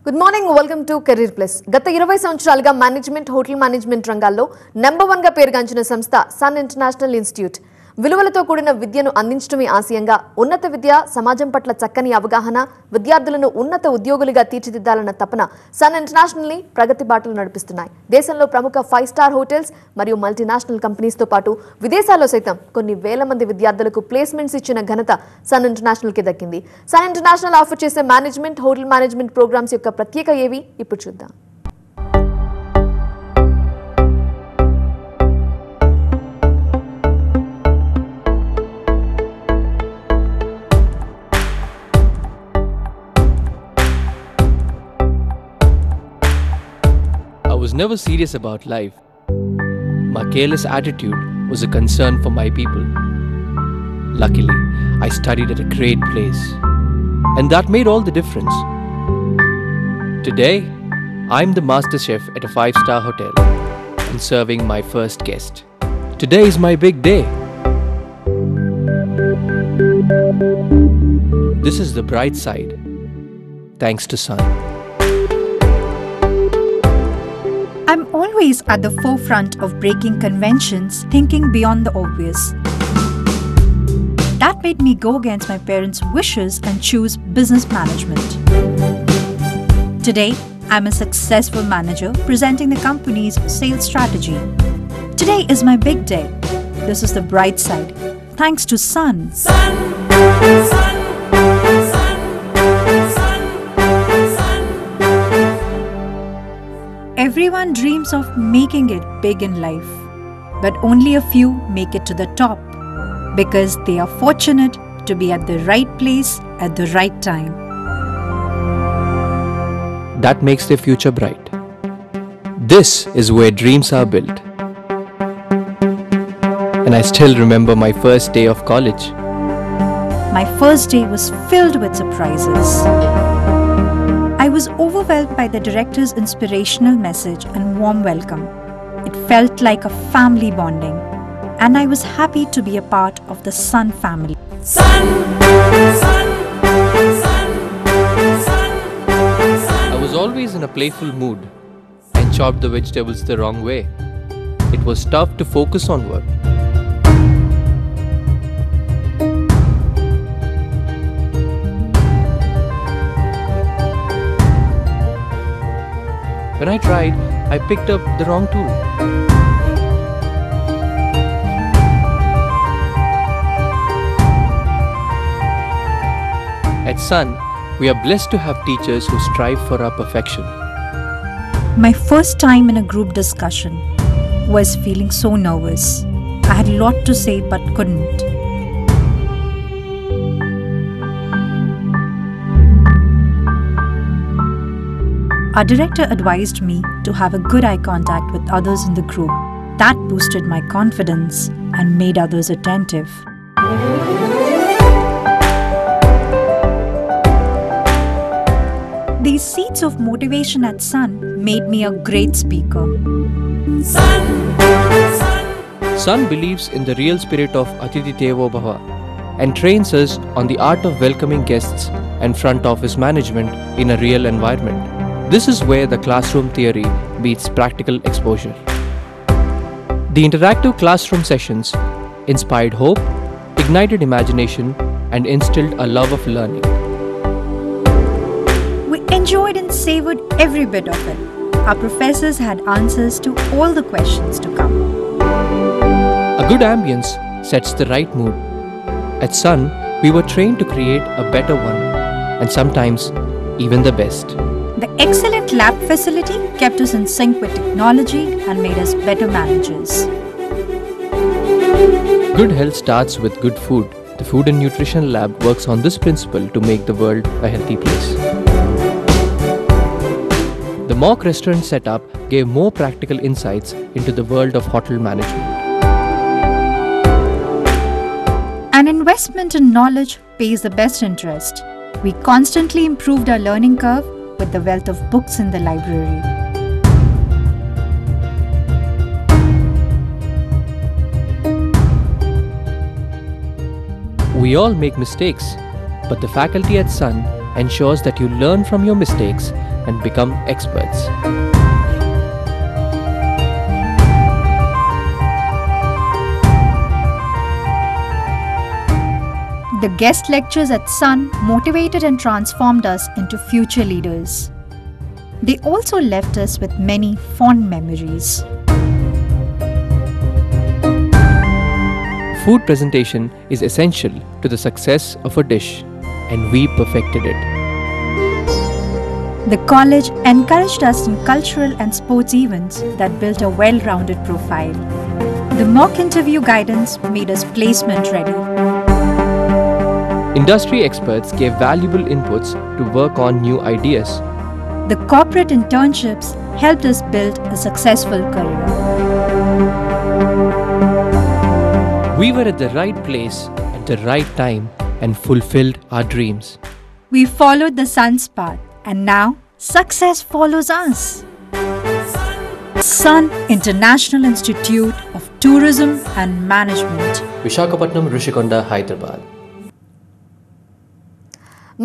Good morning, welcome to career plus. గత 20 సంవత్సరాలుగా management, hotel management రంగాల్లో నెంబర్ 1 గా పేరుగాంచిన సంస్థ సన్ ఇంటర్నేషనల్ ఇన్స్టిట్యూట్. విలువలతో కూడిన విద్యను అందించడమే ఆశయంగా ఉన్నత విద్య, సమాజం పట్ల చక్కని అవగాహన, విద్యార్థులను ఉన్నత ఉద్యోగులుగా తీర్చిదిద్దాలన్న తపన సన్ ఇంటర్నేషనల్ ని ప్రగతి బాటలు నడిపిస్తున్నాయి. దేశంలో ప్రముఖ 5 స్టార్ హోటల్స్ మరియు మల్టీనేషనల్ కంపెనీస్ తో పాటు విదేశాల్లో సైతం కొన్ని వేల మంది విద్యార్థులకు ప్లేస్మెంట్స్ ఇచ్చిన ఘనత సన్ ఇంటర్నేషనల్ కి దక్కింది. సన్ ఇంటర్నేషనల్ ఆఫర్ చేసే మేనేజ్మెంట్, హోటల్ మేనేజ్మెంట్ ప్రోగ్రామ్స్ యొక్క ప్రత్యేక ఏవి ఇప్పుడు చూద్దాం. I was never serious about life. My careless attitude was a concern for my people. Luckily, I studied at a great place, and that made all the difference. Today, I'm the master chef at a 5-star hotel and serving my first guest. Today is my big day. This is the bright side, thanks to Sun. I'm always at the forefront of breaking conventions, thinking beyond the obvious. That made me go against my parents' wishes and choose business management. Today, I'm a successful manager presenting the company's sales strategy. Today is my big day. This is the bright side, thanks to Sun. Sun, Sun. Everyone dreams of making it big in life, but only a few make it to the top because they are fortunate to be at the right place at the right time. That makes their future bright. This is where dreams are built. And I still remember my first day of college. My first day was filled with surprises. I was overwhelmed by the director's inspirational message and warm welcome. It felt like a family bonding, and I was happy to be a part of the Sun family. Sun, Sun, Sun, Sun, Sun. I was always in a playful mood and chopped the vegetables the wrong way. It was tough to focus on work. When I tried, I picked up the wrong tool. At Sun, we are blessed to have teachers who strive for our perfection. My first time in a group discussion was feeling so nervous. I had a lot to say but couldn't. Our director advised me to have a good eye contact with others in the group. That boosted my confidence and made others attentive. These seeds of motivation at Sun made me a great speaker. Sun, Sun. Sun believes in the real spirit of Atithi Devo Bhava and trains us on the art of welcoming guests and front office management in a real environment. This is where the classroom theory meets practical exposure. The interactive classroom sessions inspired hope, ignited imagination, and instilled a love of learning. We enjoyed and savored every bit of it. Our professors had answers to all the questions to come. A good ambience sets the right mood. At Sun, we were trained to create a better one, and sometimes even the best. The excellent lab facility kept us in sync with technology and made us better managers. Good health starts with good food. The Food and Nutrition Lab works on this principle to make the world a healthy place. The mock restaurant setup gave more practical insights into the world of hotel management. An investment in knowledge pays the best interest. We constantly improved our learning curve with the wealth of books in the library. We all make mistakes, but the faculty at Sun ensures that you learn from your mistakes and become experts. The guest lectures at Sun motivated and transformed us into future leaders. They also left us with many fond memories. Food presentation is essential to the success of a dish, and we perfected it. The college encouraged us in cultural and sports events that built a well-rounded profile. The mock interview guidance made us placement ready. Industry experts gave valuable inputs to work on new ideas. The corporate internships helped us build a successful career. We were at the right place at the right time and fulfilled our dreams. We followed the Sun's path, and now success follows us. Sun International Institute of Tourism and Management. Visakhapatnam, Rishikonda, Hyderabad.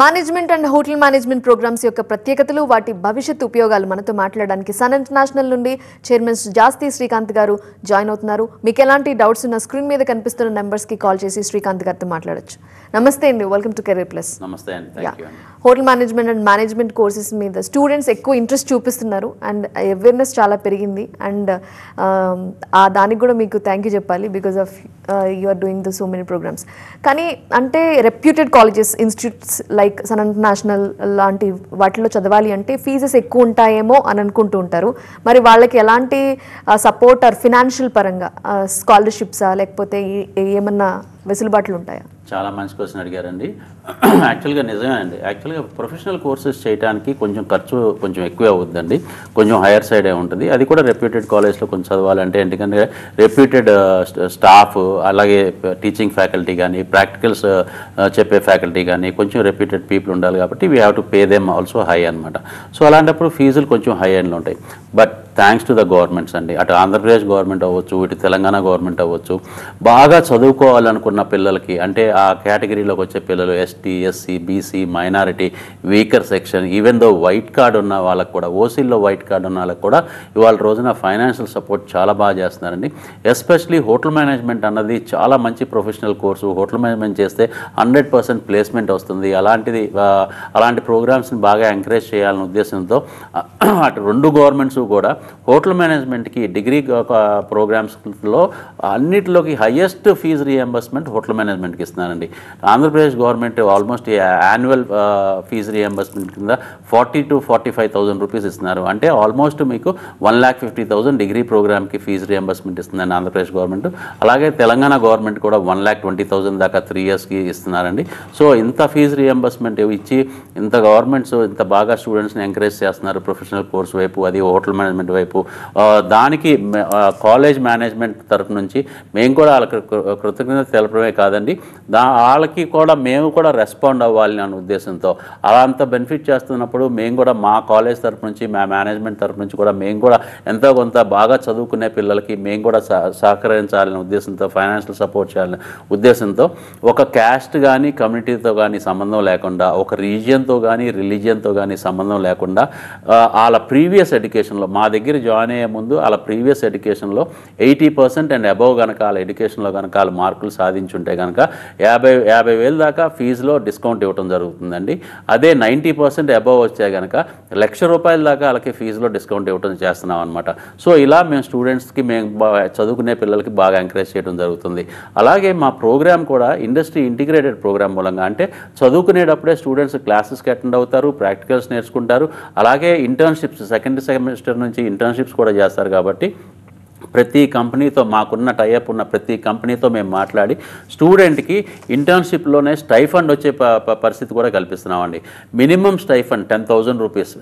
Management and hotel management programs యొక్క ప్రత్యేకతలు, వాటి భవిష్యత్తు ఉపయోగాలు మనతో మాట్లాడడానికి Sun International నుండి chairman Jasti Srikanth గారు join అవుతున్నారు. మీకు ఎలాంటి డౌట్స్ ఉన్న స్క్రీన్ మీద కనిపిస్తున్న నెంబర్స్కి కాల్ చేసి శ్రీకాంత్ గారితో మాట్లాడొచ్చు. నమస్తే అండి, వెల్కమ్ టు కెరీర్ ప్లస్. నమస్తే అండి, థ్యాంక్ యూ అండి. Hotel management and management courses మీద స్టూడెంట్స్ ఎక్కువ ఇంట్రెస్ట్ చూపిస్తున్నారు అండ్ అవేర్నెస్ చాలా పెరిగింది అండ్ దానికి కూడా మీకు థ్యాంక్ యూ చెప్పాలి, because of you are doing the so many programs. కానీ అంటే reputed colleges, institutes like Sun International లాంటి వాటిలో చదవాలి అంటే ఫీజెస్ ఎక్కువ ఉంటాయేమో అని అనుకుంటూ ఉంటారు. మరి వాళ్ళకి ఎలాంటి సపోర్ట్ ఆర్ ఫినాన్షియల్ పరంగా స్కాలర్షిప్సా లేకపోతే ఏమన్నా వెసులుబాట్లు ఉంటాయా? చాలా మంచి క్వశ్చన్ అడిగారండి. యాక్చువల్గా నిజమే అండి. యాక్చువల్గా ప్రొఫెషనల్ కోర్సెస్ చేయడానికి కొంచెం ఖర్చు కొంచెం ఎక్కువే అవుతుందండి, కొంచెం హైయర్ సైడే ఉంటుంది. అది కూడా రెప్యూటెడ్ కాలేజ్లో కొంచెం చదవాలంటే, ఎందుకంటే రెప్యూటెడ్ స్టాఫ్, అలాగే టీచింగ్ ఫ్యాకల్టీ కానీ, ప్రాక్టికల్స్ చెప్పే ఫ్యాకల్టీ కానీ కొంచెం రెప్యూటెడ్ పీపుల్ ఉండాలి కాబట్టి we have to pay them also high అనమాట. సో అలాంటప్పుడు ఫీజులు కొంచెం హై ఎండ్లో ఉంటాయి. But thanks to the governments అండి, అటు ఆంధ్రప్రదేశ్ గవర్నమెంట్ అవ్వచ్చు, ఇటు తెలంగాణ గవర్నమెంట్ అవ్వచ్చు, బాగా చదువుకోవాలనుకున్న పిల్లలకి, అంటే ఆ కేటగిరీలోకి వచ్చే పిల్లలు ST, SC, BC, minority, weaker section, even though white card ఉన్న వాళ్ళకు కూడా, ఓసీల్లో వైట్ కార్డ్ ఉన్న వాళ్ళకి కూడా ఇవాళ రోజున ఫైనాన్షియల్ సపోర్ట్ చాలా బాగా చేస్తున్నారండి. ఎస్పెషలీ హోటల్ మేనేజ్మెంట్ అన్నది చాలా మంచి ప్రొఫెషనల్ కోర్సు. హోటల్ మేనేజ్మెంట్ చేస్తే 100% ప్లేస్మెంట్ వస్తుంది. అలాంటి ప్రోగ్రామ్స్ని బాగా ఎంకరేజ్ చేయాలనే ఉద్దేశంతో అటు రెండు గవర్నమెంట్స్ కూడా హోటల్ మేనేజ్మెంట్కి డిగ్రీ ప్రోగ్రామ్స్లో అన్నిటిలోకి హయ్యెస్ట్ ఫీజు రియంబర్స్మెంట్ హోటల్ మేనేజ్మెంట్కి ఇస్తున్నారండి. Andhra Pradesh government almost annual fee reimbursement కింద 40,000 to 45,000 రూపీస్ ఇస్తున్నారు. అంటే ఆల్మోస్ట్ మీకు 1,50,000 డిగ్రీ ప్రోగ్రామ్కి ఫీజు రియంబర్స్మెంట్ ఇస్తుందండి ఆంధ్రప్రదేశ్ గవర్నమెంట్. అలాగే తెలంగాణ గవర్నమెంట్ కూడా 1,20,000 దాకా 3 yearsకి ఇస్తున్నారండి. సో ఇంత ఫీజు రియంబర్స్మెంట్ ఇచ్చి ఇంత గవర్నమెంట్స్ ఇంత బాగా స్టూడెంట్స్ని ఎంకరేజ్ చేస్తున్నారు ప్రొఫెషనల్ కోర్స్ వైపు, అది హోటల్ మేనేజ్మెంట్ వైపు. దానికి కాలేజ్ మేనేజ్మెంట్ తరఫు నుంచి మేము కూడా వాళ్ళకి కృతజ్ఞత తెలపడమే కాదండి, వాళ్ళకి కూడా మేము కూడా రెస్పాండ్ అవ్వాలి అనే ఉద్దేశంతో అలా అంత బెనిఫిట్ చేస్తున్నప్పుడు మేము కూడా మా కాలేజ్ తరఫు నుంచి, మా మేనేజ్మెంట్ తరఫు నుంచి కూడా మేము కూడా ఎంతో కొంత బాగా చదువుకునే పిల్లలకి మేము కూడా సహకరించాలనే ఉద్దేశంతో, ఫైనాన్షియల్ సపోర్ట్ చేయాలనే ఉద్దేశంతో, ఒక క్యాస్ట్ కానీ కమ్యూనిటీతో కానీ సంబంధం లేకుండా, ఒక రీజియన్తో కానీ రిలీజియన్తో కానీ సంబంధం లేకుండా వాళ్ళ ప్రీవియస్ ఎడ్యుకేషన్లో, మా దగ్గర జాయిన్ అయ్యే ముందు వాళ్ళ ప్రీవియస్ ఎడ్యుకేషన్లో 80% అండ్ అబవ్ కనుక వాళ్ళ ఎడ్యుకేషన్లో కనుక వాళ్ళు మార్కులు సాధించుంటే కనుక 50,000 దాకా ఫీజులో డిస్కౌంట్ ఇవ్వడం జరుగుతుందండి. అదే 90% అబవ్ వచ్చే కనుక ₹1,00,000 దాకా వాళ్ళకి ఫీజులో డిస్కౌంట్ ఇవ్వడం చేస్తున్నాం అనమాట. సో ఇలా మేము స్టూడెంట్స్కి, మేము చదువుకునే పిల్లలకి బాగా ఎంకరేజ్ చేయడం జరుగుతుంది. అలాగే మా ప్రోగ్రామ్ కూడా ఇండస్ట్రీ ఇంటిగ్రేటెడ్ ప్రోగ్రామ్ మూలంగా, అంటే చదువుకునేటప్పుడే స్టూడెంట్స్ క్లాసెస్కి అటెండ్ అవుతారు, ప్రాక్టికల్స్ నేర్చుకుంటారు, అలాగే ఇంటర్న్షిప్స్ సెకండ్ సెమిస్టర్ నుంచి ఇంటర్న్షిప్స్ కూడా చేస్తారు. కాబట్టి ప్రతి కంపెనీతో, మాకున్న టైఅప్ ఉన్న ప్రతి కంపెనీతో మేము మాట్లాడి స్టూడెంట్కి ఇంటర్న్షిప్లోనే స్టైఫండ్ వచ్చే పరిస్థితి కూడా కల్పిస్తున్నామండి. మినిమం స్టైఫండ్ 10,000 రూపీస్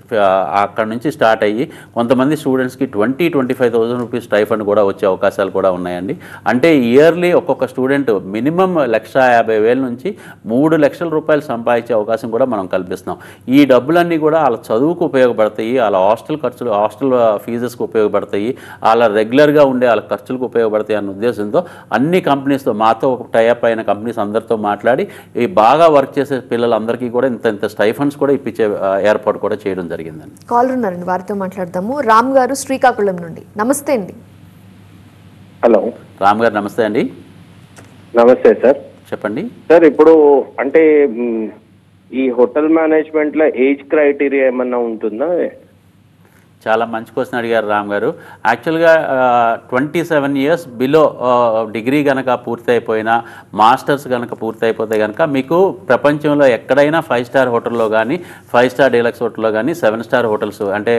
అక్కడ నుంచి స్టార్ట్ అయ్యి కొంతమంది స్టూడెంట్స్కి 20,000-25,000 రూపీస్ స్టైఫండ్ కూడా వచ్చే అవకాశాలు కూడా ఉన్నాయండి. అంటే ఇయర్లీ ఒక్కొక్క స్టూడెంట్ మినిమం 1,50,000 నుంచి 3,00,000 రూపాయలు సంపాదించే అవకాశం కూడా మనం కల్పిస్తున్నాం. ఈ డబ్బులన్నీ కూడా వాళ్ళ చదువుకు ఉపయోగపడతాయి, వాళ్ళ హాస్టల్ ఖర్చులు, హాస్టల్ ఫీజెస్కి ఉపయోగపడతాయి, వాళ్ళ రెగ్యులర్ రెగ్యులర్గా ఉండే వాళ్ళ ఖర్చులకు ఉపయోగపడతాయి అన్న ఉద్దేశంతో అన్ని కంపెనీస్తో మాతో ఒక టైఅప్ అయిన కంపెనీస్ అందరితో మాట్లాడి ఈ బాగా వర్క్ చేసే పిల్లలందరికీ కూడా ఇంత స్టైఫండ్స్ కూడా ఇప్పించే ఏర్పాటు కూడా చేయడం జరిగిందండి. కాల్ ఉన్నారండి, వారితో మాట్లాడదాము. రామ్ గారు శ్రీకాకుళం నుండి. నమస్తే అండి. హలో రామ్ గారు నమస్తే అండి. నమస్తే సార్. చెప్పండి సార్, ఇప్పుడు అంటే ఈ హోటల్ మేనేజ్మెంట్ లో ఏజ్ క్రైటీరియా ఏమన్నా ఉంటుందా? చాలా మంచి క్వశ్చన్ అడిగారు రామ్ గారు. యాక్చువల్గా 27 ఇయర్స్ బిలో డిగ్రీ కనుక పూర్తయిపోయినా, మాస్టర్స్ కనుక పూర్తయిపోతే కనుక మీకు ప్రపంచంలో ఎక్కడైనా 5 స్టార్ హోటల్లో కానీ, 5 స్టార్ డీలక్స్ హోటల్లో కానీ, 7 స్టార్ హోటల్స్ అంటే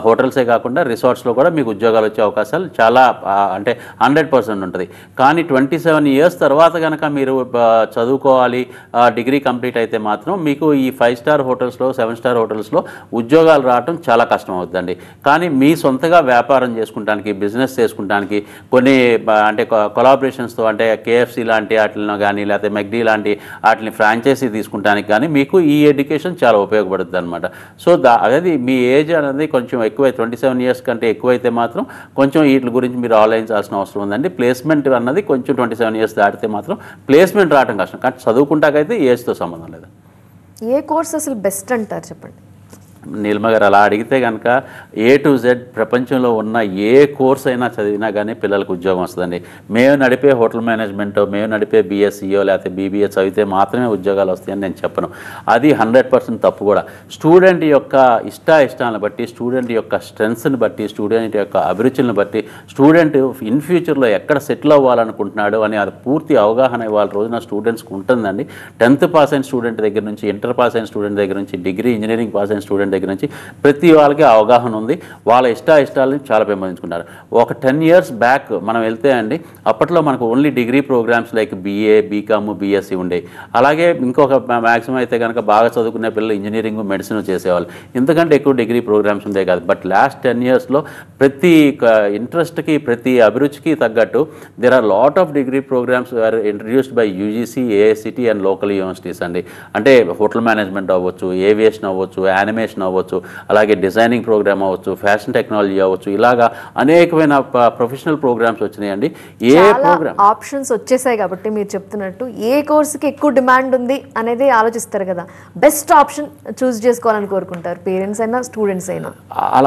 హోటల్సే కాకుండా రిసార్ట్స్లో కూడా మీకు ఉద్యోగాలు వచ్చే అవకాశాలు చాలా అంటే 100% ఉంటుంది. కానీ 27 ఇయర్స్ తర్వాత కనుక మీరు చదువుకోవాలి, డిగ్రీ కంప్లీట్ అయితే మాత్రం మీకు ఈ 5 స్టార్ హోటల్స్లో, 7 స్టార్ హోటల్స్లో ఉద్యోగాలు రావడం చాలా కష్టం అవుతుందండి. కానీ మీ సొంతగా వ్యాపారం చేసుకుంటానికి, బిజినెస్ చేసుకుంటానికి కొన్ని అంటే కొలాబరేషన్స్తో అంటే KFC లాంటి వాటిలో కానీ, లేకపోతే మెక్డీ లాంటి వాటిని ఫ్రాంచైజీ తీసుకుంటానికి కానీ మీకు ఈ ఎడ్యుకేషన్ చాలా ఉపయోగపడుతుంది అనమాట. సో అదే మీ ఏజ్ అనేది కొంచెం ఎక్కువ 27 ఇయర్స్ కంటే ఎక్కువైతే మాత్రం కొంచెం వీటి గురించి మీరు ఆలోచించాల్సిన అవసరం ఉందండి. ప్లేస్మెంట్ అన్నది కొంచెం 27 ఇయర్స్ దాటితే మాత్రం ప్లేస్మెంట్ రావడం కష్టం. కానీ చదువుకుంటాకైతే ఏజ్తో సంబంధం లేదు. ఏ కోర్స్ అసలు బెస్ట్ అంటారు చెప్పండి? నీలిమ గారు అలా అడిగితే కనుక A to Z ప్రపంచంలో ఉన్న ఏ కోర్స్ అయినా చదివినా కానీ పిల్లలకు ఉద్యోగం వస్తుందండి. మేము నడిపే హోటల్ మేనేజ్మెంట్, మేము నడిపే BSCO లేకపోతే BBA చదివితే మాత్రమే ఉద్యోగాలు వస్తాయని నేను చెప్పను. అది 100% తప్పు కూడా. స్టూడెంట్ యొక్క ఇష్టాలను బట్టి, స్టూడెంట్ యొక్క స్ట్రెంగ్స్ని బట్టి, స్టూడెంట్ యొక్క అభిరుచులను బట్టి, స్టూడెంట్ ఇన్ ఫ్యూచర్లో ఎక్కడ సెటిల్ అవ్వాలనుకుంటున్నాడు అని అది పూర్తి అవగాహన ఇవాళ రోజున స్టూడెంట్స్కి ఉంటుందండి. 10th పాస్ అయిన స్టూడెంట్ దగ్గర నుంచి, ఇంటర్ పాస్ అయిన స్టూడెంట్ దగ్గర నుంచి, డిగ్రీ ఇంజనీరింగ్ పాస్ అయిన స్టూడెంట్ దగ్గర నుంచి ప్రతి వాళ్ళకి అవగాహన ఉంది. వాళ్ళ ఇష్టాలను చాలా పెంపొందించుకున్నారు. ఒక 10 years బ్యాక్ మనం వెళ్తే అండి, అప్పట్లో మనకు only degree programs like BA, BCom, BSc ఉండేవి. అలాగే ఇంకొక మ్యాక్సిమం అయితే కనుక బాగా చదువుకునే పిల్లలు ఇంజనీరింగ్, మెడిసిన్ చేసేవాళ్ళు. ఇంతకంటే ఎక్కువ డిగ్రీ ప్రోగ్రామ్స్ ఉండే కాదు. బట్ లాస్ట్ 10 yearsలో ప్రతి ఇంట్రెస్ట్కి, ప్రతి అభిరుచికి తగ్గట్టు there are lot of degree programs are introduced by UGC, AICT and local universities అండి. అంటే హోటల్ మేనేజ్మెంట్ అవ్వచ్చు, ఏవియేషన్ అవ్వచ్చు, యానిమేషన్ అవ్వచ్చు, అలాగే డిజైనింగ్ ప్రోగ్రామ్ అవ్వచ్చు, ఫ్యాషన్ టెక్నాలజీ అవ్వచ్చు, ఇలాగా అనేకమైన ప్రొఫెషనల్ ప్రోగ్రామ్స్ వచ్చినాయండి. ఏ ప్రోగ్రామ్ ఆప్షన్స్ వచ్చేసాయి కాబట్టి మీరు చెప్తున్నట్టు ఏ కోర్సుకి ఎక్కువ డిమాండ్ ఉంది అనేది ఆలోచిస్తారు కదా, బెస్ట్ ఆప్షన్ చూస్ చేసుకోవాలని కోరుకుంటారు పేరెంట్స్ అయినా స్టూడెంట్స్ అయినా.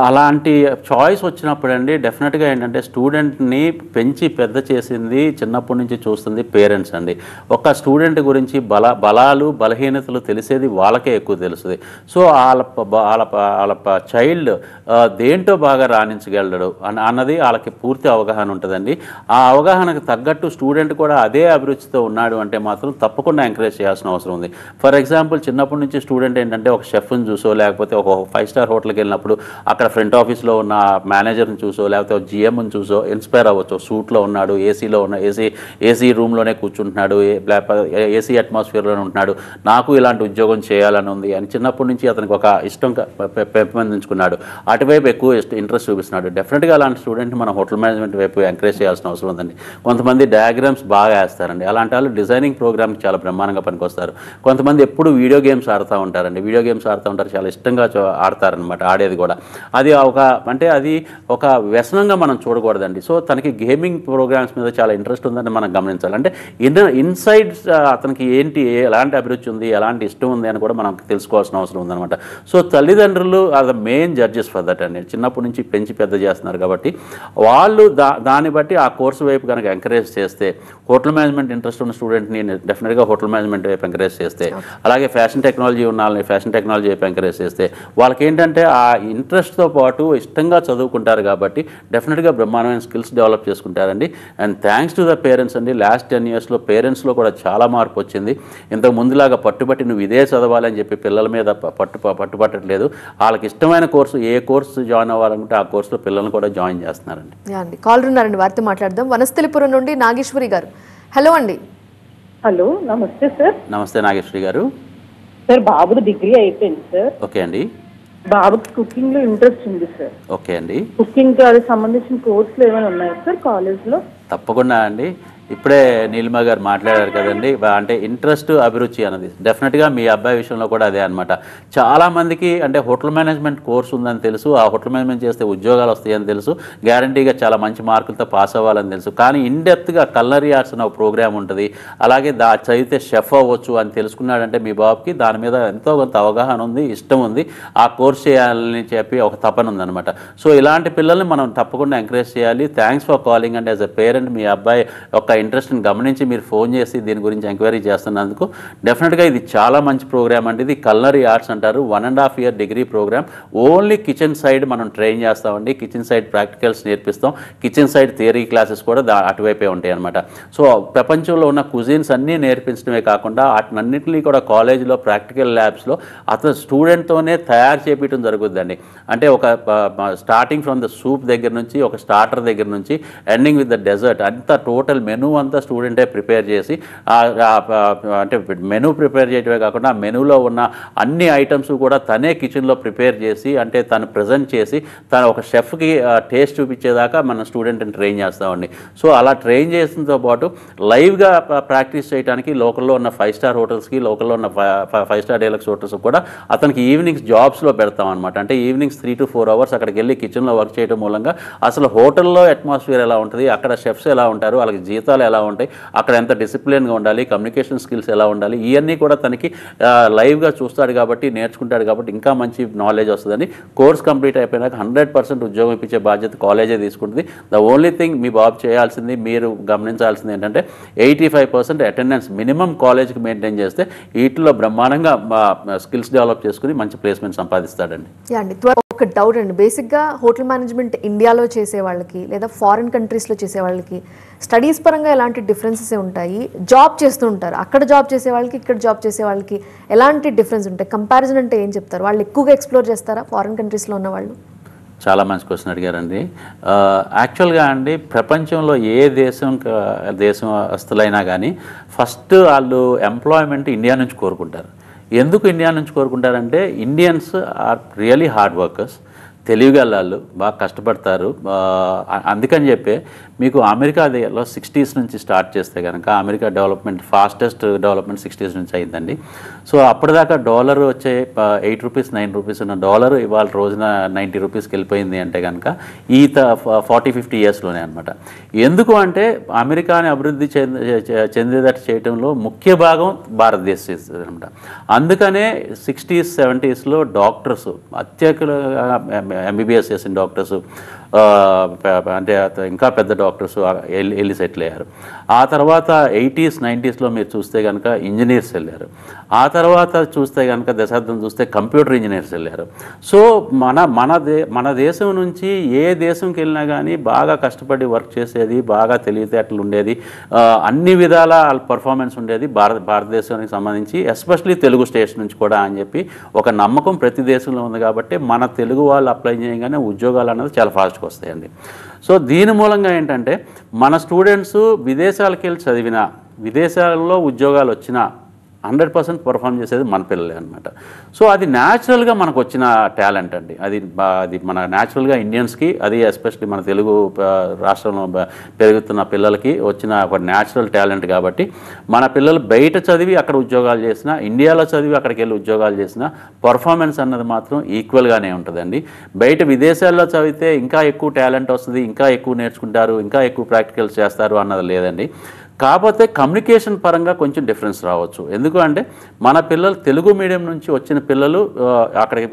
అలాంటి చాయిస్ వచ్చినప్పుడు అండి డెఫినెట్గా ఏంటంటే స్టూడెంట్ని పెంచి పెద్ద చేసింది, చిన్నప్పటి నుంచి చూస్తుంది పేరెంట్స్ అండి. ఒక స్టూడెంట్ గురించి బలాలు, బలహీనతలు తెలిసేది వాళ్ళకే ఎక్కువ తెలుస్తుంది. సో వాళ్ళ చైల్డ్ దేంట్లో బాగా రాణించగలడు అన్నది వాళ్ళకి పూర్తి అవగాహన ఉంటుందండి. ఆ అవగాహనకు తగ్గట్టు స్టూడెంట్ కూడా అదే అభిరుచితో ఉన్నాడు అంటే మాత్రం తప్పకుండా ఎంకరేజ్ చేయాల్సిన అవసరం ఉంది. ఫర్ ఎగ్జాంపుల్ చిన్నప్పటి నుంచి స్టూడెంట్ ఏంటంటే ఒక షెఫ్ని చూసో, లేకపోతే ఒక 5 స్టార్ హోటల్కి వెళ్ళినప్పుడు అక్కడ ఫ్రంట్ ఆఫీస్లో ఉన్న మేనేజర్ని చూసో, లేకపోతే ఒక GMని చూసో ఇన్స్పైర్ అవ్వచ్చు. సూట్లో ఉన్నాడు, ఏసీ రూమ్లోనే కూర్చుంటున్నాడు, ఏసీ అట్మాస్ఫియర్లోనే ఉంటున్నాడు, నాకు ఇలాంటి ఉద్యోగం చేయాలని ఉంది అని చిన్నప్పటి నుంచి అతనికి ఒక ఇష్టం పెంపొందించుకున్నాడు. అటువైపు ఎక్కువ ఇంట్రెస్ట్ చూపిస్తున్నాడు. డెఫినెట్గా అలాంటి స్టూడెంట్ని మనం హోటల్ మేనేజ్మెంట్ వైపు ఎంకరేజ్ చేయాల్సిన అవసరం ఉందండి. కొంతమంది డయాగ్రామ్స్ బాగా వేస్తారండి, అలాంటి వాళ్ళు డిజైనింగ్ ప్రోగ్రామ్కి చాలా బ్రహ్మాండంగా పనికొస్తారు. కొంతమంది ఎప్పుడు వీడియో గేమ్స్ ఆడుతూ ఉంటారండి, చాలా ఇష్టంగా ఆడతారనమాట, ఆడేది కూడా. అది ఒక వ్యసనంగా మనం చూడకూడదండి. సో తనకి గేమింగ్ ప్రోగ్రామ్స్ మీద చాలా ఇంట్రెస్ట్ ఉందని మనం గమనించాలి. అంటే ఇన్సైడ్ అతనికి ఎలాంటి అభిరుచి ఉంది, ఎలాంటి ఇష్టం ఉంది అని కూడా మనం తెలుసుకోవాల్సిన అవసరం ఉందన్నమాట. సో తల్లిదండ్రులు are the main judges for that అండి. చిన్నప్పటి నుంచి పెంచి పెద్ద చేస్తున్నారు కాబట్టి వాళ్ళు దాన్ని బట్టి ఆ కోర్సు వైపు కనుక ఎంకరేజ్ చేస్తే, హోటల్ మేనేజ్మెంట్ ఇంట్రెస్ట్ ఉన్న స్టూడెంట్ని డెఫినెట్గా హోటల్ మేనేజ్మెంట్ వైపు ఎంకరేజ్ చేస్తే, అలాగే ఫ్యాషన్ టెక్నాలజీ ఉన్న వాళ్ళని ఫ్యాషన్ టెక్నాలజీ వైపు ఎంకరేజ్ చేస్తే, వాళ్ళకి ఏంటంటే ఆ ఇంట్రెస్ట్తో పాటు ఇష్టంగా చదువుకుంటారు కాబట్టి డెఫినెట్గా బ్రహ్మాండమైన స్కిల్స్ డెవలప్ చేసుకుంటారండి. And thanks to the parents అండి. లాస్ట్ 10 yearsలో పేరెంట్స్లో కూడా చాలా మార్పు వచ్చింది. ఇంతకు ముందులాగా పట్టుబట్టి నువ్వు ఇదే చదవాలని చెప్పి పిల్లల మీద పట్టుబట్టట్లేదు. వాళ్ళకి ఇష్టమైన కోర్సు, ఏ కోర్సు జాయిన్ అవ్వాలనుకుంటే ఆ కోర్సులో పిల్లల్ని కూడా జాయిన్ చేస్తున్నారండి. అండి కాల్ ఉన్నారండి, వారితో మాట్లాడదాం. వనస్థలిపురం నుండి నాగేశ్వరి గారు. హలో అండి. హలో, నమస్తే సార్. నమస్తే నాగేశ్వరి గారు. సార్ బాబుది డిగ్రీ అయిపోయింది సార్. ఓకే అండి. బాబుకి కుకింగ్ లో ఇంట్రెస్ట్ ఉంది సార్. ఓకే అండి. కుకింగ్ కి అది సంబంధించిన కోర్సులు ఏమైనా ఉన్నాయా సార్ కాలేజ్ లో? తప్పకుండా అండి. ఇప్పుడే నీలిమ గారు మాట్లాడారు కదండి, అంటే ఇంట్రెస్ట్ అభిరుచి అన్నది డెఫినెట్గా మీ అబ్బాయి విషయంలో కూడా అదే అనమాట. చాలామందికి అంటే హోటల్ మేనేజ్మెంట్ కోర్స్ ఉందని తెలుసు, ఆ హోటల్ మేనేజ్మెంట్ చేస్తే ఉద్యోగాలు వస్తాయని తెలుసు, గ్యారంటీగా చాలా మంచి మార్కులతో పాస్ అవ్వాలని తెలుసు. కానీ ఇన్డెప్త్గా కల్నరీ ఆర్ట్స్ అనే ఒక ప్రోగ్రామ్ ఉంటుంది, అలాగే చదివితే షెఫ్ అవ్వచ్చు అని తెలుసుకున్నాడంటే మీ బాబుకి దాని మీద ఎంతో కొంత అవగాహన ఉంది, ఇష్టం ఉంది, ఆ కోర్స్ చేయాలని చెప్పి ఒక తపన ఉందన్నమాట. సో ఇలాంటి పిల్లల్ని మనం తప్పకుండా ఎంకరేజ్ చేయాలి. Thanks for calling and as a parent మీ అబ్బాయి యొక్క ఇంట్రెస్ట్ని గమనించి మీరు ఫోన్ చేసి దీని గురించి ఎంక్వైరీ చేస్తున్నందుకు డెఫినెట్గా ఇది చాలా మంచి ప్రోగ్రామ్ అండి. ఇది కల్నరీ ఆర్ట్స్ అంటారు, 1.5 year degree program. Only kitchen side మనం ట్రైన్ చేస్తామండి, కిచెన్ సైడ్ ప్రాక్టికల్స్ నేర్పిస్తాం, కిచెన్ సైడ్ థియరీ క్లాసెస్ కూడా అటువైపే ఉంటాయి అనమాట. సో ప్రపంచంలో ఉన్న కుజిన్స్ అన్నీ నేర్పించడమే కాకుండా వాటినన్నింటినీ కూడా కాలేజీలో ప్రాక్టికల్ ల్యాబ్స్లో అతను స్టూడెంట్తోనే తయారు చేపించడం జరుగుతుందండి. అంటే ఒక స్టార్టింగ్ ఫ్రమ్ ద సూప్ దగ్గర నుంచి, ఒక స్టార్టర్ దగ్గర నుంచి ఎండింగ్ విత్ ద డెజర్ట్ అంతా టోటల్ మెనూ అంతా స్టూడెంటే ప్రిపేర్ చేసి, అంటే మెనూ ప్రిపేర్ చేయడమే కాకుండా ఆ మెనూలో ఉన్న అన్ని ఐటమ్స్ కూడా తనే కిచెన్లో ప్రిపేర్ చేసి, అంటే తను ప్రజెంట్ చేసి తను ఒక షెఫ్కి టేస్ట్ చూపించేదాకా మన స్టూడెంట్ని ట్రైన్ చేస్తామండి. సో అలా ట్రైన్ చేసినతో పాటు లైవ్గా ప్రాక్టీస్ చేయడానికి లోకల్లో ఉన్న 5-star హోటల్స్కి, లోకల్లో ఉన్న 5-star డీలక్స్ హోటల్స్కి కూడా అతనికి ఈవినింగ్స్ జాబ్స్లో పెడతాం అనమాట. అంటే ఈవినింగ్స్ 3 to 4 hours అక్కడికి వెళ్ళి కిచెన్లో వర్క్ చేయడం మూలంగా అసలు హోటల్లో అట్మాస్ఫియర్ ఎలా ఉంటుంది, అక్కడ షెఫ్స్ ఎలా ఉంటారు, వాళ్ళకి జీతాలు ఎలా ఉంటాయి, అక్కడ ఎంత డిసిప్లిన్గా ఉండాలి, కమ్యూనికేషన్ స్కిల్స్ ఎలా ఉండాలి, ఇవన్నీ కూడా తనకి లైవ్గా చూస్తాడు కాబట్టి, నేర్చుకుంటాడు కాబట్టి ఇంకా మంచి నాలెడ్జ్ వస్తుందని. కోర్స్ కంప్లీట్ అయిపోయినాక 100% ఉద్యోగం ఇప్పించే బాధ్యత కాలేజే తీసుకుంటుంది. ద ఓన్లీ థింగ్ మీ బాబు చేయాల్సింది, మీరు గమనించాల్సింది ఏంటంటే 85% అటెండెన్స్ మినిమం కాలేజ్కి మెయింటైన్ చేస్తే వీటిలో బ్రహ్మాండంగా స్కిల్స్ డెవలప్ చేసుకుని మంచి ప్లేస్మెంట్ సంపాదిస్తాడండి. అండి ఒక డౌట్ అండి, బేసిక్గా హోటల్ మేనేజ్మెంట్ ఇండియాలో చేసే వాళ్ళకి లేదా ఫారిన్ కంట్రీస్లో చేసే వాళ్ళకి స్టడీస్ పరంగా ఎలాంటి డిఫరెన్సెస్ ఉంటాయి? జాబ్ చేస్తూ ఉంటారు, అక్కడ జాబ్ చేసే వాళ్ళకి ఇక్కడ జాబ్ చేసే వాళ్ళకి ఎలాంటి డిఫరెన్స్ ఉంటాయి? కంపారిజన్ అంటే ఏం చెప్తారు? వాళ్ళు ఎక్కువగా ఎక్స్ప్లోర్ చేస్తారా ఫారిన్ కంట్రీస్లో ఉన్న వాళ్ళు? చాలా మంచి క్వశ్చన్ అడిగారండి. యాక్చువల్గా అండి ప్రపంచంలో ఏ దేశస్తులైనా కానీ ఫస్ట్ వాళ్ళు ఎంప్లాయ్మెంట్ ఇండియా నుంచి కోరుకుంటారు. ఎందుకు ఇండియా నుంచి కోరుకుంటారంటే Indians are really hard workers, తెలివిగలళ్ళు, బాగా కష్టపడతారు. అందుకని చెప్పి మీకు అమెరికాలో 60s నుంచి స్టార్ట్ చేస్తే కనుక America development fastest development 60s నుంచి అయిందండి. సో అప్పటిదాకా డాలర్ వచ్చే 8 రూపీస్ 9 రూపీస్ ఉన్న డాలర్ ఇవాళ రోజున 90 రూపీస్కి వెళ్ళిపోయింది అంటే కనుక ఈ 40-50 yearsలోనే అనమాట. ఎందుకు అంటే అమెరికాని అభివృద్ధి చెందేదట్టు చేయడంలో ముఖ్య భాగం భారతదేశం అనమాట. అందుకనే 60s 70sలో డాక్టర్స్ అత్యధికంగా MBBS చేసిన డాక్టర్స్, అంటే ఇంకా పెద్ద డాక్టర్స్ వెళ్ళి సెటిల్ అయ్యారు. ఆ తర్వాత 80s 90sలో మీరు చూస్తే కనుక ఇంజనీర్స్ వెళ్ళారు. ఆ తర్వాత చూస్తే కనుక దశాబ్దం చూస్తే కంప్యూటర్ ఇంజనీర్స్ వెళ్ళారు. సో మన దేశం నుంచి ఏ దేశంకి వెళ్ళినా కానీ బాగా కష్టపడి వర్క్ చేసేది, బాగా తెలివితేటలు ఉండేది, అన్ని విధాల పర్ఫార్మెన్స్ ఉండేది భారతదేశానికి సంబంధించి, ఎస్పెషలీ తెలుగు స్టేట్స్ నుంచి కూడా అని చెప్పి ఒక నమ్మకం ప్రతి దేశంలో ఉంది. కాబట్టి మన తెలుగు వాళ్ళు అప్లై చేయగానే ఉద్యోగాలు అన్నది చాలా ఫాస్ట్గా వస్తాయండి. సో దీని మూలంగా ఏంటంటే మన స్టూడెంట్స్ విదేశాలకు వెళ్ళి చదివినా, విదేశాలలో ఉద్యోగాలు వచ్చినా 100% పర్ఫామ్ చేసేది మన పిల్లలే అనమాట. సో అది న్యాచురల్గా మనకు వచ్చిన టాలెంట్ అండి. అది మన న్యాచురల్గా ఇండియన్స్కి, అది ఎస్పెషల్లీ మన తెలుగు రాష్ట్రంలో పెరుగుతున్న పిల్లలకి వచ్చిన ఒక న్యాచురల్ టాలెంట్. కాబట్టి మన పిల్లలు బయట చదివి అక్కడ ఉద్యోగాలు చేసినా, ఇండియాలో చదివి అక్కడికి వెళ్ళి ఉద్యోగాలు చేసినా పర్ఫార్మెన్స్ అన్నది మాత్రం ఈక్వల్గానే ఉంటుందండి. బయట విదేశాల్లో చదివితే ఇంకా ఎక్కువ టాలెంట్ వస్తుంది, ఇంకా ఎక్కువ నేర్చుకుంటారు, ఇంకా ఎక్కువ ప్రాక్టికల్స్ చేస్తారు అన్నది లేదండి. కాకపోతే కమ్యూనికేషన్ పరంగా కొంచెం డిఫరెన్స్ రావచ్చు. ఎందుకు అంటే మన పిల్లలు తెలుగు మీడియం నుంచి వచ్చిన పిల్లలు అక్కడికి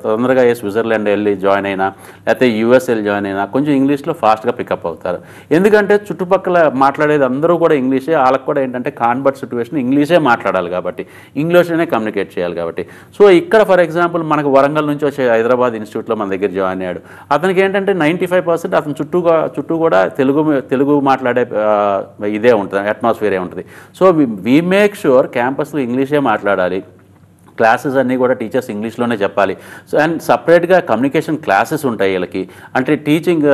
తొందరగా స్విట్జర్లాండ్ వెళ్ళి జాయిన్ అయినా, లేకపోతే US వెళ్ళి జాయిన్ అయినా కొంచెం ఇంగ్లీష్లో ఫాస్ట్గా పికప్ అవుతారు. ఎందుకంటే చుట్టుపక్కల మాట్లాడేది అందరూ కూడా ఇంగ్లీషే, వాళ్ళకి కూడా ఏంటంటే కాన్వర్ట్ సిచ్యువేషన్ ఇంగ్లీషే మాట్లాడాలి కాబట్టి, ఇంగ్లీష్లోనే కమ్యూనికేట్ చేయాలి కాబట్టి. సో ఇక్కడ ఫర్ ఎగ్జాంపుల్ మనకు వరంగల్ నుంచి వచ్చే హైదరాబాద్ ఇన్స్టిట్యూట్లో మన దగ్గర జాయిన్ అయ్యాడు. అతనికి ఏంటంటే 95% అతను చుట్టూ కూడా తెలుగు మాట్లాడే ఇదే ఉంటుంది, అట్మాస్ఫియరే ఉంటుంది. సో వీ మేక్ షూర్ క్యాంపస్లో ఇంగ్లీషే మాట్లాడాలి, క్లాసెస్ అన్నీ కూడా టీచర్స్ ఇంగ్లీష్లోనే చెప్పాలి. సో అండ్ సపరేట్గా కమ్యూనికేషన్ క్లాసెస్ ఉంటాయి వీళ్ళకి, అంటే టీచింగ్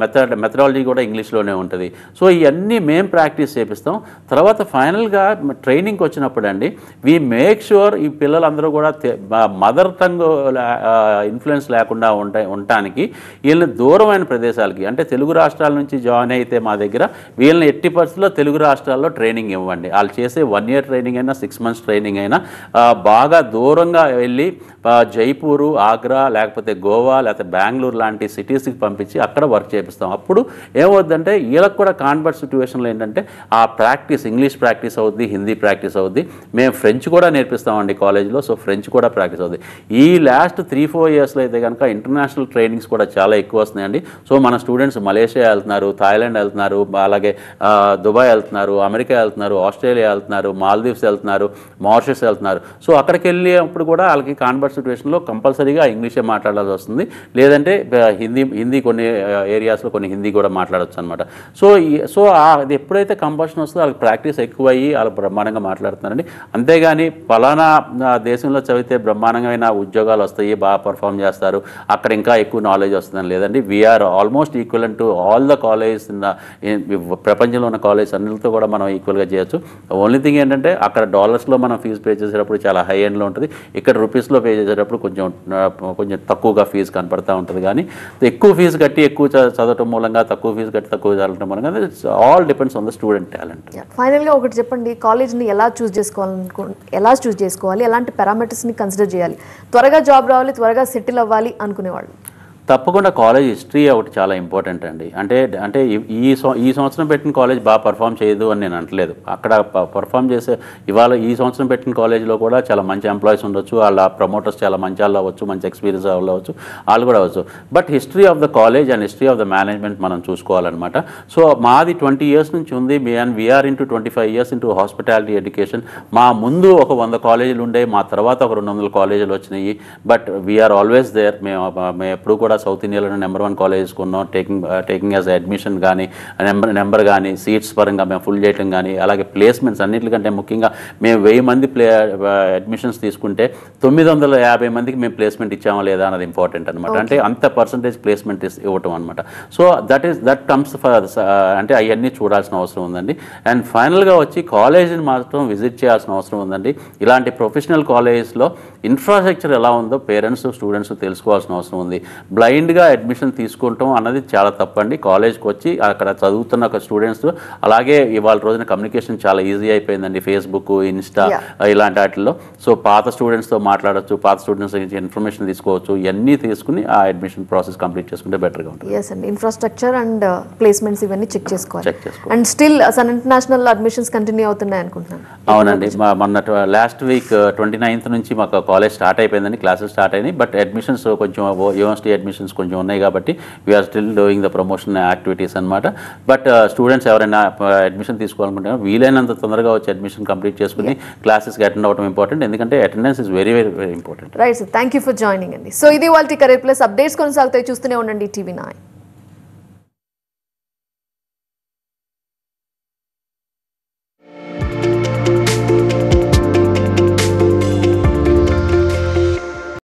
మెథడాలజీ కూడా ఇంగ్లీష్లోనే ఉంటుంది. సో ఇవన్నీ మేము ప్రాక్టీస్ చేపిస్తాం. తర్వాత ఫైనల్గా ట్రైనింగ్కి వచ్చినప్పుడు అండి వి మేక్ ష్యూర్ ఈ పిల్లలందరూ కూడా మదర్ టంగ్ ఇన్ఫ్లుయెన్స్ లేకుండా ఉండటానికి వీళ్ళని దూరమైన ప్రదేశాలకి, అంటే తెలుగు రాష్ట్రాల నుంచి జాయిన్ అయితే మా దగ్గర వీళ్ళని ఎట్టి పరిస్థితుల్లో తెలుగు రాష్ట్రాల్లో ట్రైనింగ్ ఇవ్వండి. వాళ్ళు చేసే 1 year ట్రైనింగ్ అయినా 6 months ట్రైనింగ్ అయినా బాగా దూరంగా వెళ్ళి జైపూరు, ఆగ్రా, లేకపోతే గోవా, లేకపోతే బెంగళూరు లాంటి సిటీస్కి పంపించి అక్కడ వర్క్ చేపిస్తాం. అప్పుడు ఏమవుద్దంటే వీళ్ళకి కూడా కాన్వర్ట్ సిచ్యువేషన్లో ఏంటంటే ఆ ప్రాక్టీస్, ఇంగ్లీష్ ప్రాక్టీస్ అవుద్ది, హిందీ ప్రాక్టీస్ అవుద్ది. మేము ఫ్రెంచ్ కూడా నేర్పిస్తామండి కాలేజ్లో. సో ఫ్రెంచ్ కూడా ప్రాక్టీస్ అవుద్ది. ఈ లాస్ట్ 3-4 yearsలో అయితే కనుక ఇంటర్నేషనల్ ట్రైనింగ్స్ కూడా చాలా ఎక్కువ వస్తున్నాయండి. సో మన స్టూడెంట్స్ మలేషియా వెళ్తున్నారు, థాయిలాండ్ వెళ్తున్నారు, అలాగే దుబాయ్ వెళ్తున్నారు, అమెరికా వెళ్తున్నారు, ఆస్ట్రేలియా వెళ్తున్నారు, మాల్దీవ్స్ వెళ్తున్నారు, మారిషస్ వెళ్తున్నారు. సో అక్కడికి వెళ్ళేప్పుడు కూడా వాళ్ళకి కాన్వర్ట్ సిచ్యువేషన్లో కంపల్సరీగా ఇంగ్లీషే మాట్లాడాల్సి వస్తుంది. లేదంటే హిందీ కొన్ని ఏరియాస్లో కొన్ని హిందీ కూడా మాట్లాడవచ్చు అనమాట. సో అది ఎప్పుడైతే కంపల్షన్ వస్తుందో వాళ్ళకి ప్రాక్టీస్ ఎక్కువ అయ్యి వాళ్ళు బ్రహ్మాండంగా మాట్లాడుతున్నారండి. అంతేగాని ఫలానా దేశంలో చదివితే బ్రహ్మాండమైన ఉద్యోగాలు వస్తాయి, బాగా పర్ఫామ్ చేస్తారు, అక్కడ ఇంకా ఎక్కువ నాలెడ్జ్ వస్తుందని లేదండి. We are almost equal to all the college, ప్రపంచంలో ఉన్న కాలేజ్ అన్నిటితో కూడా మనం ఈక్వల్గా చేయొచ్చు. ఓన్లీ థింగ్ ఏంటంటే అక్కడ డాలర్స్లో మనం ఫీజు పే చేసేటప్పుడు చాలా హై ఎండ్లో ఉంటుంది, ఇక్కడ రూపీస్లో పే చేసేటప్పుడు కొంచెం తక్కువగా ఫీజు కనపడతా ఉంటుంది. కానీ ఎక్కువ ఫీజు కట్టి ఎక్కువ చదవటం మూలంగా, తక్కువ ఫీజు కట్టి తక్కువ చదవటం మూలంగా all depends on the student talent. ఫైనల్గా ఒకటి చెప్పండి, కాలేజ్ని ఎలా చూస్ చేసుకోవాలి, ఎలాంటి పారామీటర్స్ని కన్సిడర్ చేయాలి, త్వరగా జాబ్ రావాలి, త్వరగా సెటిల్ అవ్వాలి అనుకునేవాళ్ళు? తప్పకుండా కాలేజ్ హిస్టరీ ఒకటి చాలా ఇంపార్టెంట్ అండి. అంటే ఈ సంవత్సరం పెట్టిన కాలేజ్ బాగా పర్ఫామ్ చేయదు అని నేను అంటలేదు. అక్కడ పర్ఫామ్ చేసే ఇవాళ ఈ సంవత్సరం పెట్టిన కాలేజ్లో కూడా చాలా మంచి ఎంప్లాయీస్ ఉండొచ్చు, వాళ్ళ ప్రమోటర్స్ చాలా మంచి వాళ్ళు అవ్వచ్చు, మంచి ఎక్స్పీరియన్స్ వాళ్ళు అవ్వచ్చు, వాళ్ళు కూడా అవ్వచ్చు. But history of the college and history of the management మనం చూసుకోవాలన్నమాట. సో మాది 20 years నుంచి ఉంది, and we are into 25 years into hospitality education. మా ముందు ఒక 100 కాలేజీలు ఉండే, మా తర్వాత ఒక 200 కాలేజీలు వచ్చినాయి. But we are always there. మేము ఎప్పుడు కూడా సౌత్ ఇండియాలో నెంబర్ 1 కాలేజెస్ కొన్నాం. టేకింగ్ యాజ్ అడ్మిషన్ కానీ, నెంబర్ కానీ, సీట్స్ పరంగా మేము ఫుల్ చేయటం కానీ, అలాగే ప్లేస్మెంట్స్ అన్నింటికంటే ముఖ్యంగా మేము 1000 మంది అడ్మిషన్స్ తీసుకుంటే 950 మందికి మేము ప్లేస్మెంట్ ఇచ్చామా లేదా అన్నది ఇంపార్టెంట్ అనమాట. అంటే అంత పర్సంటేజ్ ప్లేస్మెంట్ ఇవ్వటం అనమాట. సో దట్ కమ్స్ ఫర్ అంటే అవన్నీ చూడాల్సిన అవసరం ఉందండి. అండ్ ఫైనల్గా వచ్చి కాలేజీని మాత్రం విజిట్ చేయాల్సిన అవసరం ఉందండి. ఇలాంటి ప్రొఫెషనల్ కాలేజెస్లో ఇన్ఫ్రాస్ట్రక్చర్ ఎలా ఉందో పేరెంట్స్, స్టూడెంట్స్ తెలుసుకోవాల్సిన అవసరం ఉంది. బ్లైండ్గా అడ్మిషన్ తీసుకుంటాం అన్నది చాలా తప్పండి. కాలేజ్కి వచ్చి అక్కడ చదువుతున్న స్టూడెంట్స్, అలాగే ఇవాళ రోజున కమ్యూనికేషన్ చాలా ఈజీ అయిపోయిందండి, ఫేస్బుక్, ఇన్స్టా ఇలాంటి వాటిల్లో. సో పాత స్టూడెంట్స్తో మాట్లాడచ్చు, పాత స్టూడెంట్స్ నుంచి ఇన్ఫర్మేషన్ తీసుకోవచ్చు. ఇవన్నీ తీసుకుని ఆ అడ్మిషన్ ప్రాసెస్ కంప్లీట్ చేసుకుంటే బెటర్గా ఉంటుంది. ఎస్ అండి, ఇన్ఫ్రాస్ట్రక్చర్ అండ్ ప్లేస్మెంట్స్ ఇవన్నీ చెక్ చేసుకోవాలి. And still some international admissions continue అవుతున్నాయి అనుకుంటున్నాను. అవునండి, మొన్న లాస్ట్ వీక్ 29th నుంచి మాకు కాలేజ్ స్టార్ట్ అయిపోయిందండి, క్లాసెస్ స్టార్ట్ అయినాయి. బట్ అడ్మిషన్స్ కొంచెం యూనివర్సిటీ అడ్మిషన్స్ కొంచెం ఉన్నాయి కాబట్టి we are still doing the promotion activities అనమాట. బట్ స్టూడెంట్స్ ఎవరైనా అడ్మిషన్ తీసుకోవాలనుకుంటే వీలైనంత తొందరగా వచ్చి అడ్మిషన్ కంప్లీట్ చేసుకుని క్లాసెస్కి అటెండ్ అవ్వడం ఇంపార్టెంట్, ఎందుకంటే attendance is very very very important. Right sir, thank you for joining అండి. సో ఇది వాళ్ళ కరియర్ ప్లస్ అప్డేట్స్ కొనసాగుతాయి, చూస్తూనే ఉండండి TV9.